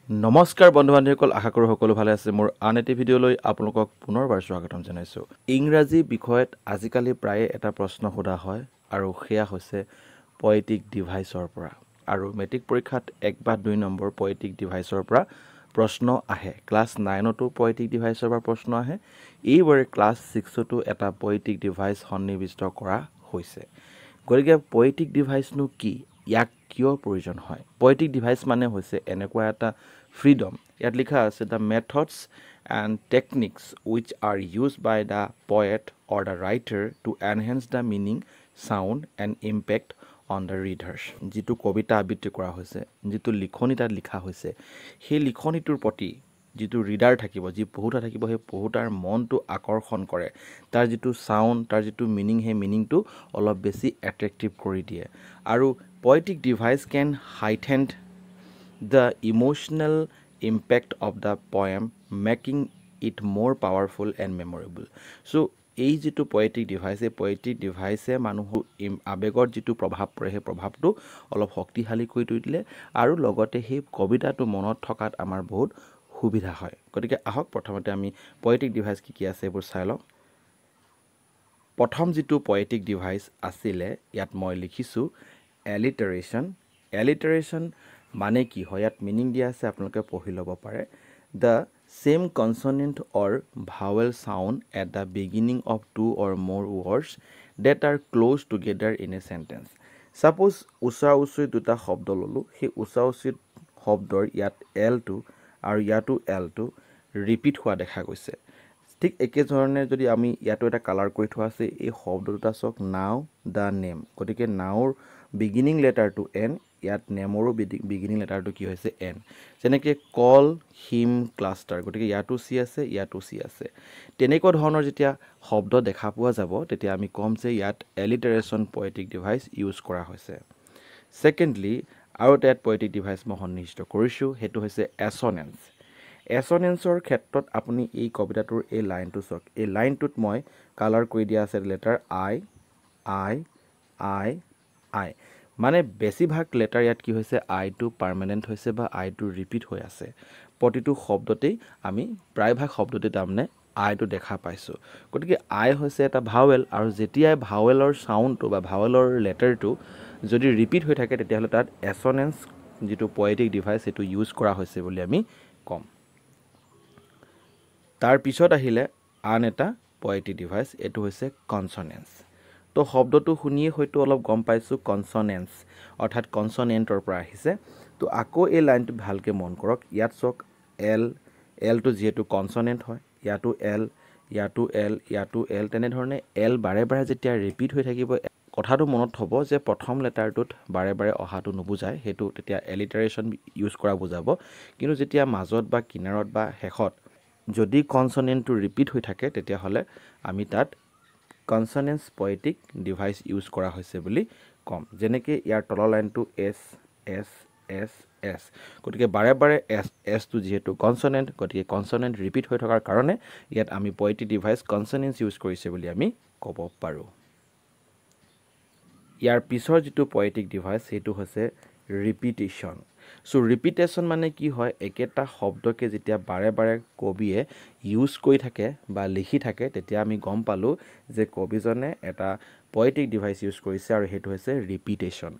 নমস্কাৰ বন্ধু বান্ধৱীসকল আশা কৰো সকলো ভালে আছে মোৰ আন এটি ভিডিঅ'লৈ আপোনালোকক পুনৰবাৰ স্বাগতম জনাইছো ইংৰাজী বিষয়ত আজিকালি প্ৰায় এটা প্ৰশ্ন সোধা হয় আৰু সেয়া হৈছে পয়েটিক ডিভাইচৰ পৰা আৰু মেট্ৰিক পৰীক্ষাত 1 বা 2 নম্বৰ পয়েটিক ডিভাইচৰ পৰা প্ৰশ্ন আহে ক্লাস 9 তো পয়েটিক ডিভাইচৰ পৰা প্ৰশ্ন আহে এইবাৰ ক্লাস 6 তো এটা পয়েটিক ডিভাইচ সন্নিবিষ্ট কৰা হৈছে গতিকে পয়েটিক ডিভাইচনো কি ইয়াক কিয় প্ৰয়োজন হয় পয়েটিক ডিভাইচ মানে হৈছে এনেকুৱা এটা freedom ইয়াত লিখা আছে the methods and techniques which are used by the poet or the writer to enhance the meaning sound and impact on the readers যেটো কবিতা আবৃত্তি কৰা হৈছে যেটো লিখনি তাত লিখা হৈছে সেই লিখনিটোৰ প্ৰতি যেটো ৰিডাৰ থাকিব যি পঢ়ুতা থাকিব সেই পঢ়ুতাৰ মনটো আকৰ্ষণ কৰে তাৰ যেটো সাউন্ড তাৰ যেটো মিনিং হে মিনিংটো অলপ বেছি অ্যাট্ৰাক্টিভ কৰি দিয়ে আৰু poetic device can heighten the emotional impact of the poem making it more powerful and memorable so এই যেটো poetic device এই poetic device এ মানুহৰ আবেগৰ যেটো প্ৰভাৱ পৰে সেই প্ৰভাৱটো অলপ শক্তিশালী কৰি তুলিলে আৰু লগতে সেই কবিতাটো মনত থকাত আমাৰ বহুত সুবিধা হয় গতিকে আহক প্ৰথমতে আমি poetic device কি আছে এবোৰ চাই লওঁ প্ৰথম যেটো poetic device আছিলে ইয়াত মই লিখিছো alliteration মানে কি হয় ইয়াত মিনিং দিয়া আছে আপোনালোকে পঢ়ি লব পাৰে the same consonant or vowel sound at the beginning of two or more words that are close together in a sentence suppose উচা-উচি দুটা শব্দ ললো সেই উচা-উচি শব্দৰ ইয়াত l টো আৰু ইয়াতো l টো ৰিপিট হোৱা দেখা গৈছে ঠিক একে ধৰণে যদি আমি ইয়াতো এটা কালাৰ কৰি থোৱা আছে এই শব্দ দুটা চক নাও দা নেম গতিকে নাওৰ beginning letter to n ইয়াত নেমৰো beginning letter to কি হৈছে n যেনেকৈ কল হিম ক্লাষ্টাৰ গতিকে ইয়াতো c আছে ইয়াতো c আছে তেনেকুৱা ধৰণৰ যেতিয়া শব্দ দেখা পোৱা যাব তেতিয়া আমি কম যে ইয়াত alliteration poetic device ইউজ কৰা হৈছে সেকেন্ডলি আৰু এটা poetic device মই সন্নিহিত কৰিছো হেতু হৈছে assonance assonanceৰ ক্ষেত্ৰত আপুনি এই কবিতাটোৰ এই লাইনটো চক এই লাইনটোত মই কালাৰ কৰি দিয়া আছে লেটাৰ I মানে বেছিভাগ লেটাৰ ইয়াত কি হৈছে I টো পাৰ্মানেন্ট হৈছে বা I টো ৰিপিট হৈ আছে প্ৰতিটো শব্দতেই আমি প্ৰায়ভাগ শব্দতে তাৰমানে I টো দেখা পাইছো গতিকে I হৈছে এটা ভাৱেল আৰু যেতিয়া ভাৱেলৰ সাউন্ডটো বা ভাৱেলৰ লেটাৰটো যদি ৰিপিট হৈ থাকে তেতিয়া হলে তাত assonance যেটো poetic device এটো ইউজ কৰা হৈছে বুলি আমি কম তাৰ পিছত আহিলে আন এটা poetic device এটো হৈছে consonance তো শব্দটো শুনিয়ে হয়তো অলপ গম পাইছো কনসনেন্স অৰ্থাৎ কনসনেন্টৰ পৰা আহিছে তো আকৌ এই লাইনটো ভালকে মন কৰক ইয়াত চক l টো যেটো কনসনেন্ট হয় ইয়াতো l তেনে ধৰণে l বাৰে বাৰে যেতিয়া ৰিপিট হৈ থাকিব কথাটো মনত থব যে প্ৰথম লেটাৰটোত বাৰে বাৰে অহাটো নুবুজায় হেতু তেতিয়া alliteration ইউজ কৰা বুজাব কিন্তু যেতিয়া মাজত বা কিনাৰত বা শেষত যদি কনসনেন্টটো ৰিপিট হৈ থাকে তেতিয়া হলে আমি তাত consonance poetic device use কৰা হৈছে বুলি কম যেনেকৈ ইয়াৰ তলৰ লাইনটো s গতিকে বাৰে বাৰে s টো যেহেতু কনসনেন্ট গতিকে কনসনেন্ট ৰিপিট হৈ থকাৰ কাৰণে ইয়াত আমি poetic device consonance ইউজ কৰিছে বুলি আমি ক'ব পাৰো ইয়াৰ পিছৰ যেটো poetic device হেতু হৈছে repetition so repetition মানে কি হয় একেটা শব্দকে যেতিয়া বাৰে বাৰে কবিয়ে ইউজ কৰি থাকে বা লিখি থাকে তেতিয়া আমি গম পালো যে কবিজনে এটা poetic device ইউজ কৰিছে আৰু হেতু হৈছে repetition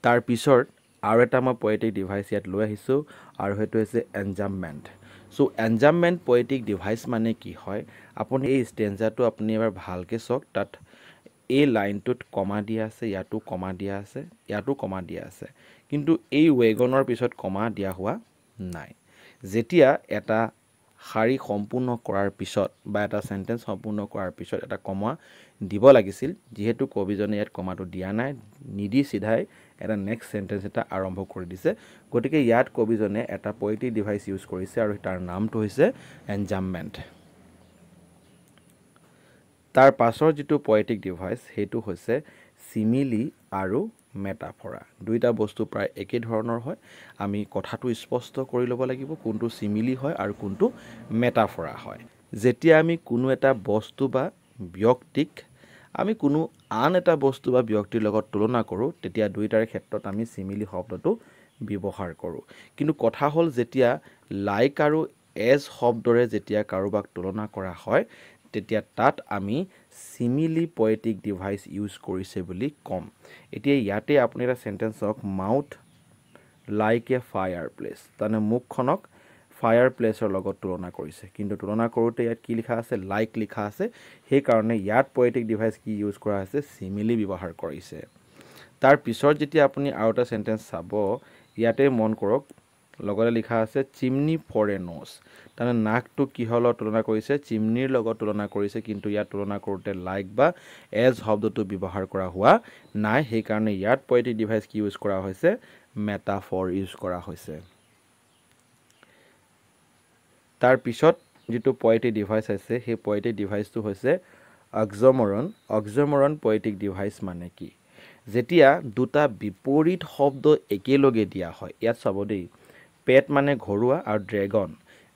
তাৰ পিছৰ আৰু এটা মই poetic device ইয়াত লৈ আহিছো আৰু হেতু হৈছে enjambment so enjambment poetic device মানে কি হয় আপুনি এই stanzaটো আপুনি এবাৰ ভালকে চক তাত এই লাইনটোত কমা দিয়া আছে ইয়াতো কমা দিয়া আছে ইয়াতো কমা দিয়া আছে কিন্তু এই ওয়েগনৰ পিছত কমা দিয়া হোৱা নাই যেতিয়া এটা শাৰী সম্পূৰ্ণ কৰাৰ পিছত বা এটা সেন্টেন্স সম্পূৰ্ণ কৰাৰ পিছত এটা কমা দিব লাগিছিল যেহেতু কবিজনে ইয়াত কমাটো দিয়া নাই নিদি সিধাই এটা নেক্সট সেন্টেন্স এটা আৰম্ভ কৰি দিছে গতিকে ইয়াত কবিজনে এটা poetic device ইউজ কৰিছে আৰু তাৰ নামটো হৈছে enjambment তাৰ পাছৰ যেটো poetic device হেতু হৈছে simile আৰু মেটাফৰা দুইটা বস্তু প্ৰায় একে ধৰণৰ হয় আমি কথাটো স্পষ্ট কৰি ল'ব লাগিব কোনটো সিমিলি হয় আৰু কোনটো মেটাফৰা হয় যেতিয়া আমি কোনো এটা বস্তু বা ব্যক্তিক আমি কোনো আন এটা বস্তু বা ব্যক্তিৰ লগত তুলনা কৰো তেতিয়া দুইটাৰ ক্ষেত্ৰত আমি সিমিলি শব্দটো ব্যৱহাৰ কৰোঁ কিন্তু কথা হ'ল যেতিয়া লাইক আৰু এজ শব্দৰে যেতিয়া কাৰোবাক তুলনা কৰা হয় তেতিয়া তাত আমি সিমিলি পয়েটিক ডিভাইচ ইউজ কৰিছে বুলি ক'ম এতিয়া ইয়াতে আপুনি এটা সেন্টেন্স হক mouth like a fire place মানে মুখখনক ফায়াৰ প্লেসৰ লগত তুলনা কৰিছে কিন্তু তুলনা কৰোতে ইয়াত কি লিখা আছে লাইক লিখা আছে সেই কাৰণে ইয়াত পয়েটিক ডিভাইচ কি ইউজ কৰা আছে সিমিলি ব্যৱহাৰ কৰিছে তাৰ পিছত যেতিয়া আপুনি আৰু এটা সেন্টেন্স চাব ইয়াতে মন কৰক লগতে লিখা আছে চিমনি ফৰ এ নোজ মানে নাকটো কিহৰ লগত তুলনা কৰিছে চিমনিৰ লগত তুলনা কৰিছে কিন্তু ইয়াত তুলনা কৰোতে লাইক বা এজ শব্দটো ব্যৱহাৰ কৰা হোৱা নাই সেই কাৰণে ইয়াত পয়েটিক ডিভাইচ কি ইউজ কৰা হৈছে মেটাফৰ ইউজ কৰা হৈছে তাৰ পিছত যেটো পয়েটিক ডিভাইচ আছে সেই পয়েটিক ডিভাইচটো হৈছে অক্সিমৰন পয়েটিক ডিভাইচ মানে কি যেতিয়া দুটা বিপৰীত শব্দ একেলগে দিয়া হয় ইয়াত চাব দেই পেট মানে ঘৰুৱা আৰু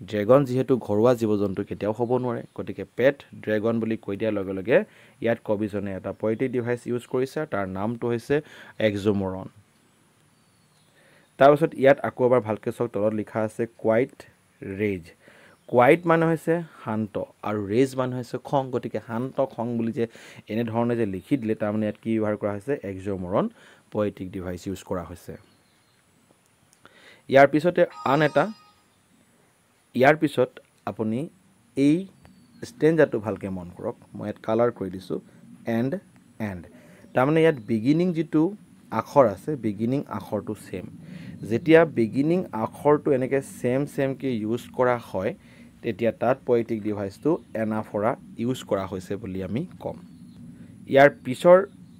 ড্ৰেগন যেহেতু ঘৰুৱা জীৱ-জন্তু কেতিয়াও হ'ব নোৱাৰে গতিকে পেট ড্ৰেগন বুলি কৈ দিয়াৰ লগে লগে ইয়াত কবিজনে এটা পয়েটিক ডিভাইচ ইউজ কৰিছে তাৰ নামটো হৈছে এক্সোমৰন তাৰপিছত ইয়াত আকৌ এবাৰ ভালকৈ চাওক তলত লিখা আছে কোৱাইট ৰেজ কোৱাইট মানে হৈছে শান্ত আৰু ৰেজ মানে হৈছে খং গতিকে শান্ত খং বুলি যে এনে ধৰণে যে লিখি দিলে তাৰ মানে ইয়াত কি ব্যৱহাৰ কৰা হৈছে এক্সোমৰন পয়েটিক ডিভাইচ ইউজ কৰা হৈছে ইয়াৰ পিছত আপুনি এই ষ্টেঞ্জাটো ভালকৈ মন কৰক মই ইয়াত কালাৰ কৰি দিছোঁ এণ্ড তাৰমানে ইয়াত বিগিনিং যিটো আখৰ আছে বিগিনিং আখৰটো সেম যেতিয়া বিগিনিং আখৰটো এনেকৈ সেমকৈ ইউজ কৰা হয় তেতিয়া তাত পয়েটিক ডিভাইচটো এনাফৰা ইউজ কৰা হৈছে বুলি আমি ক'ম ইয়াৰ পিছৰ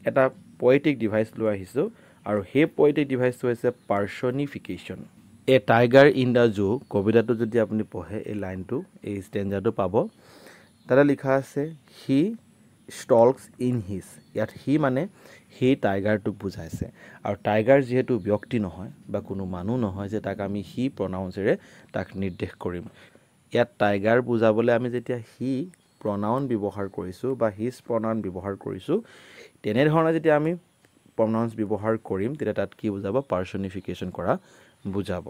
এটা পয়েটিক ডিভাইচ লৈ আহিছোঁ আৰু সেই পয়েটিক ডিভাইচটো হৈছে personification a tiger in the zoo কবিতাটো যদি আপুনি পঢ়ে এই লাইনটো এই ষ্টেঞ্জাটো পাব তাতে লিখা আছে হি ষ্টলকস ইন হিজ ইয়াত হি মানে সেই টাইগাৰটোক বুজাইছে আৰু টাইগাৰ যিহেতু ব্যক্তি নহয় বা কোনো মানুহ নহয় যে তাক আমি হি প্ৰনাউন্সেৰে তাক নিৰ্দেশ কৰিম ইয়াত টাইগাৰ বুজাবলৈ আমি যেতিয়া হি প্ৰনাউন ব্যৱহাৰ কৰিছোঁ বা হিজ প্ৰনাউন ব্যৱহাৰ কৰিছোঁ তেনেধৰণে যেতিয়া আমি প্ৰনাউন্স ব্যৱহাৰ কৰিম তেতিয়া তাত কি বুজাব পাৰ্চনিফিকেশ্যন কৰা বুজাব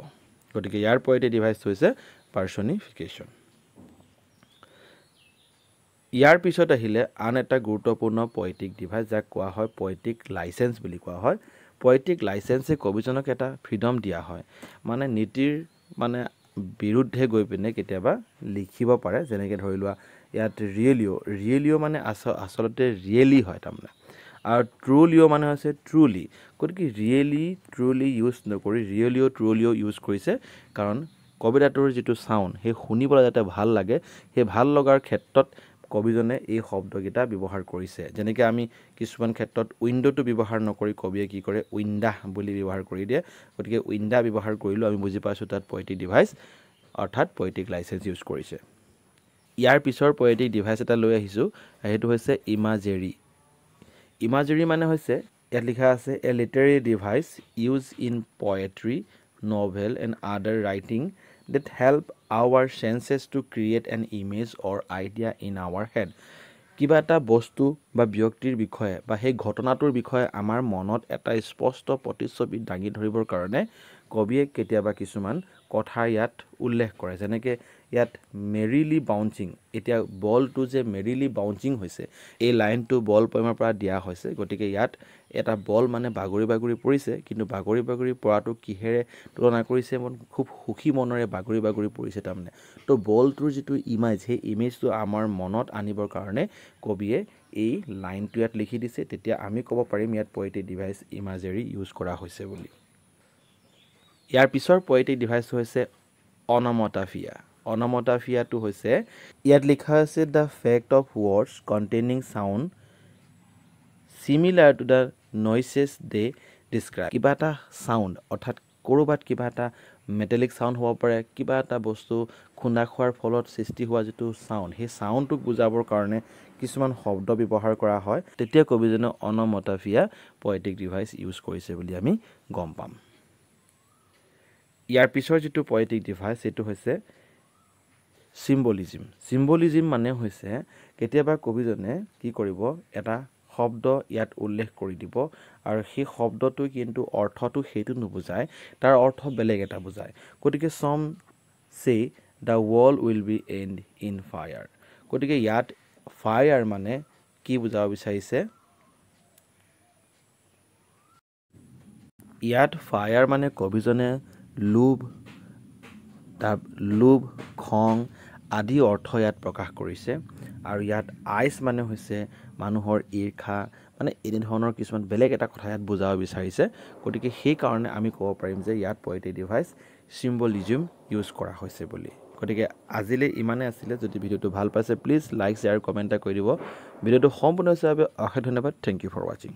গতিকে ইয়াৰ পয়েটিক ডিভাইচ হৈছে পাৰ্চনিফিকেশ্যন ইয়াৰ পিছত আহিলে আন এটা গুৰুত্বপূৰ্ণ পয়েটিক ডিভাইচ যাক কোৱা হয় পয়েটিক লাইসেন্স বুলি কোৱা হয় পয়েটিক লাইসেন্সে কবিজনক এটা ফ্ৰীডম দিয়া হয় মানে নীতিৰ মানে বিৰুদ্ধে গৈ পিনে কেতিয়াবা লিখিব পাৰে যেনেকৈ ধৰি লোৱা ইয়াত ৰিয়েলিও মানে আচলতে ৰিয়েলি হয় তাৰমানে আৰু ট্ৰুলিও মানে হৈছে ট্ৰুলি গতিকে ট্ৰুলি ইউজ নকৰি ট্ৰুলিও ইউজ কৰিছে কাৰণ কবিতাটোৰ যিটো সাউণ্ড সেই শুনিবলৈ যাতে ভাল লাগে সেই ভাল লগাৰ ক্ষেত্ৰত কবিজনে এই শব্দকেইটা ব্যৱহাৰ কৰিছে যেনেকৈ আমি কিছুমান ক্ষেত্ৰত উইন্ডোটো ব্যৱহাৰ নকৰি কবিয়ে কি কৰে উইণ্ডা বুলি ব্যৱহাৰ কৰি দিয়ে গতিকে উইণ্ডা ব্যৱহাৰ কৰিলেও আমি বুজি পাইছোঁ তাত পয়েটিক ডিভাইচ অৰ্থাৎ পয়েটিক লাইসেন্স ইউজ কৰিছে ইয়াৰ পিছৰ পয়েটিক ডিভাইচ এটা লৈ আহিছোঁ সেইটো হৈছে ইমাজেৰী মানে হৈছে ইয়াত লিখা আছে a literary device use in poetry novel and other writing that help our senses to create an image or idea in our head কিবা এটা বস্তু বা ব্যক্তিৰ বিষয়ে বা সেই ঘটনাটোৰ বিষয়ে আমাৰ মনত এটা স্পষ্ট প্ৰতিচ্ছবি দাঙি ধৰিবৰ কাৰণে কবিয়ে কেতিয়াবা কিছুমান কথা ইয়াত উল্লেখ কৰে যেনেকৈ ইয়াত মেৰিলি বাউন্সিং এতিয়া বলটো যে মেৰিলি বাউন্সিং হৈছে এই লাইনটো বল পয়েমৰ পৰা দিয়া হৈছে গতিকে ইয়াত এটা বল মানে বাগৰি পৰিছে কিন্তু বাগৰি পৰাটো কিহেৰে তুলনা কৰিছে খুব সুখী মনেৰে বাগৰি পৰিছে তাৰমানে তো বলটোৰ যিটো ইমেজ সেই ইমেজটো আমাৰ মনত আনিবৰ কাৰণে কবিয়ে এই লাইনটো ইয়াত লিখি দিছে তেতিয়া আমি ক'ব পাৰিম ইয়াত পয়েটিক ডিভাইচ ইমাজেৰী ইউজ কৰা হৈছে বুলি ইয়াৰ পিছৰ পয়েটিক ডিভাইচ হৈছে অনমটাফিয়াটো হৈছে ইয়াত লিখা আছে the fact of words containing sound similar to the noises they describe কিবা এটা সাউণ্ড অৰ্থাৎ ক'ৰবাত কিবা এটা মেটেলিক সাউণ্ড হ'ব পাৰে কিবা এটা বস্তু খুন্দা খোৱাৰ ফলত সৃষ্টি হোৱা যিটো সাউণ্ড সেই সাউণ্ডটোক বুজাবৰ কাৰণে কিছুমান শব্দ ব্যৱহাৰ কৰা হয় তেতিয়া কবিজনে অনমটাফিয়া পয়েটিক ডিভাইচ ইউজ কৰিছে বুলি আমি গম পাম ইয়াৰ পিছৰ যিটো পয়েটিক ডিভাইচ সেইটো হৈছে চিম্বলিজিম মানে হৈছে কেতিয়াবা কবিজনে কি কৰিব এটা শব্দ ইয়াত উল্লেখ কৰি দিব আৰু সেই শব্দটো কিন্তু অৰ্থটো সেইটো নুবুজায়, তাৰ অৰ্থ বেলেগ এটা বুজায়। গতিকে some say the world will be end in fire। গতিকে ইয়াত ফায়াৰ মানে কি বুজাব বিচাৰিছে? ইয়াত ফায়াৰ মানে কবিজনে লোভ, খং আদি অৰ্থ ইয়াত প্ৰকাশ কৰিছে। আৰু ইয়াত আইচ মানে হৈছে মানুহৰ ঈৰ্ষা, মানে এনেধৰণৰ কিছুমান বেলেগ এটা কথা ইয়াত বুজাব বিচাৰিছে। গতিকে সেইকাৰণে আমি ক'ব পাৰিম যে ইয়াত পয়েটিক ডিভাইচ চিম্বলিজম ইউজ কৰা হৈছে বুলি। গতিকে আজিলৈ ইমানেই আছিলে। যদি ভিডিঅ'টো ভাল পাইছে প্লিজ লাইক শ্বেয়াৰ কমেণ্ট এটা কৰি দিব। ভিডিঅ'টো সম্পূৰ্ণ হোৱাৰ বাবে অশেষ ধন্যবাদ। থেংক ইউ ফৰ ৱাচিং।